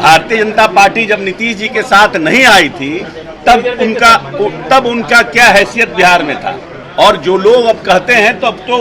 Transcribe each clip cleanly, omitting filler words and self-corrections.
Bharatiya Janata party जब नीतीश जी के साथ नहीं आई थी तब उनका क्या हैसियत बिहार में था। और जो लोग अब कहते हैं तो अब तो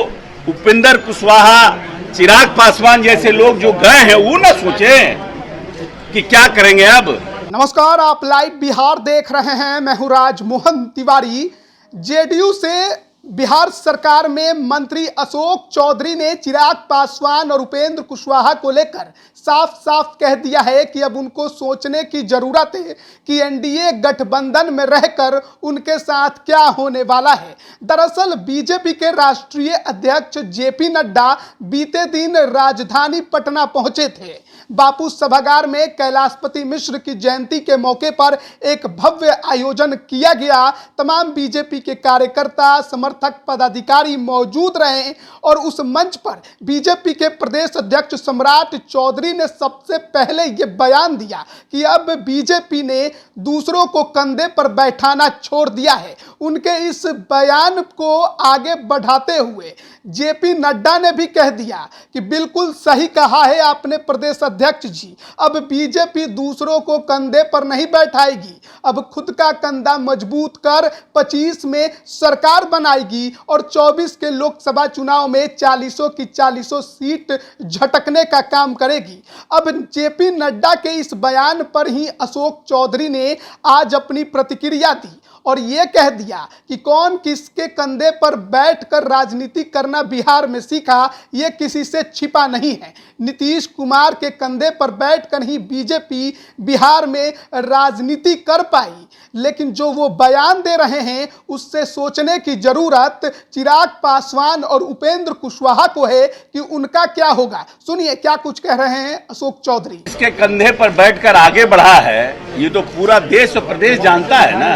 उपेंद्र कुशवाहा, चिराग पासवान जैसे लोग जो गए हैं वो ना सोचें कि क्या करेंगे अब। नमस्कार, आप लाइव बिहार देख रहे हैं। मैं हूं राजमोहन तिवारी। जेडीयू से बिहार सरकार में मंत्री अशोक चौधरी ने चिराग पासवान और उपेंद्र कुशवाहा को लेकर साफ साफ कह दिया है कि अब उनको सोचने की जरूरत है कि एनडीए गठबंधन में रहकर उनके साथ क्या होने वाला है। दरअसल बीजेपी के राष्ट्रीय अध्यक्ष जेपी नड्डा बीते दिन राजधानी पटना पहुंचे थे। बापू सभागार में कैलाशपति मिश्र की जयंती के मौके पर एक भव्य आयोजन किया गया। तमाम बीजेपी के कार्यकर्ता, समर्थक, पदाधिकारी मौजूद रहे और उस मंच पर बीजेपी के प्रदेश अध्यक्ष सम्राट चौधरी ने सबसे पहले ये बयान दिया कि अब बीजेपी ने दूसरों को कंधे पर बैठाना छोड़ दिया है। उनके इस बयान को आगे बढ़ाते हुए जेपी नड्डा ने भी कह दिया कि बिल्कुल सही कहा है आपने प्रदेश अध्यक्ष जी, अब बीजेपी दूसरों को कंधे पर नहीं बैठाएगी, अब खुद का कंधा मजबूत कर 25 में सरकार बनाएगी और 24 के लोकसभा चुनाव में 40 की 40 सीट झटकने का काम करेगी। अब जेपी नड्डा के इस बयान पर ही अशोक चौधरी ने आज अपनी प्रतिक्रिया दी और यह कह दिया कि कौन किसके कंधे पर बैठकर राजनीति करना बिहार में सीखा, यह किसी से छिपा नहीं है। नीतीश कुमार के कंधे पर बैठकर ही बीजेपी बिहार में राजनीति कर पाई, लेकिन जो वो बयान दे रहे हैं उससे सोचने की जरूरत चिराग पासवान और उपेंद्र कुशवाहा को है कि उनका क्या होगा। सुनिए क्या कुछ कह रहे हैं अशोक चौधरी। इसके कंधे पर बैठकर आगे बढ़ा है ये तो पूरा देश और प्रदेश जानता है ना।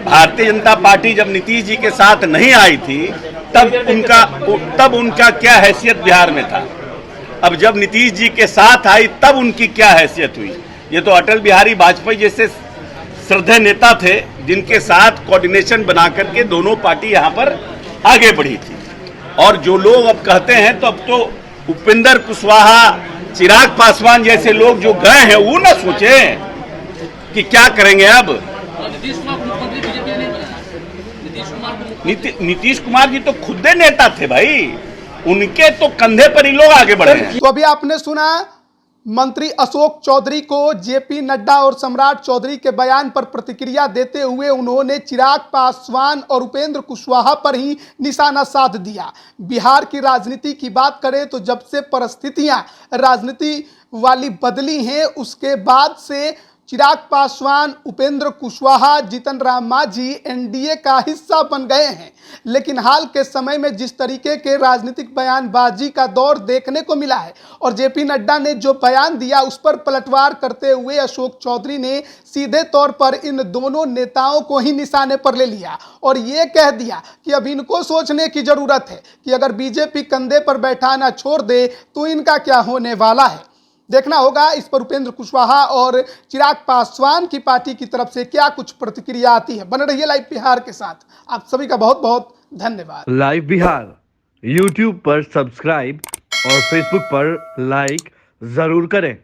भारतीय जनता पार्टी जब नीतीश जी के साथ नहीं आई थी तब उनका क्या हैसियत बिहार में था। अब जब नीतीश जी के साथ आई तब उनकी क्या हैसियत हुई। ये तो अटल बिहारी वाजपेयी जैसे श्रद्धेय नेता थे जिनके साथ कोऑर्डिनेशन बना करके दोनों पार्टी यहाँ पर आगे बढ़ी थी। और जो लोग अब कहते हैं तो अब तो उपेंद्र कुशवाहा, चिराग पासवान जैसे लोग जो गए हैं वो ना सोचें कि क्या करेंगे अब। नीतीश कुमार जी तो खुद नेता थे भाई, उनके तो कंधे पर ही लोग आगे बढ़े हैं। तो अभी आपने सुना मंत्री अशोक चौधरी को जेपी नड्डा और सम्राट चौधरी के बयान पर प्रतिक्रिया देते हुए उन्होंने चिराग पासवान और उपेंद्र कुशवाहा पर ही निशाना साध दिया। बिहार की राजनीति की बात करें तो जब से परिस्थितियां राजनीति वाली बदली हैं उसके बाद से चिराग पासवान, उपेंद्र कुशवाहा, जीतन राम मांझी एनडीए का हिस्सा बन गए हैं। लेकिन हाल के समय में जिस तरीके के राजनीतिक बयानबाजी का दौर देखने को मिला है और जेपी नड्डा ने जो बयान दिया उस पर पलटवार करते हुए अशोक चौधरी ने सीधे तौर पर इन दोनों नेताओं को ही निशाने पर ले लिया और ये कह दिया कि अब इनको सोचने की जरूरत है कि अगर बीजेपी कंधे पर बैठाना छोड़ दे तो इनका क्या होने वाला है। देखना होगा इस पर उपेंद्र कुशवाहा और चिराग पासवान की पार्टी की तरफ से क्या कुछ प्रतिक्रिया आती है। बने रहिए लाइव बिहार के साथ। आप सभी का बहुत बहुत धन्यवाद। लाइव बिहार यूट्यूब पर सब्सक्राइब और फेसबुक पर लाइक जरूर करें।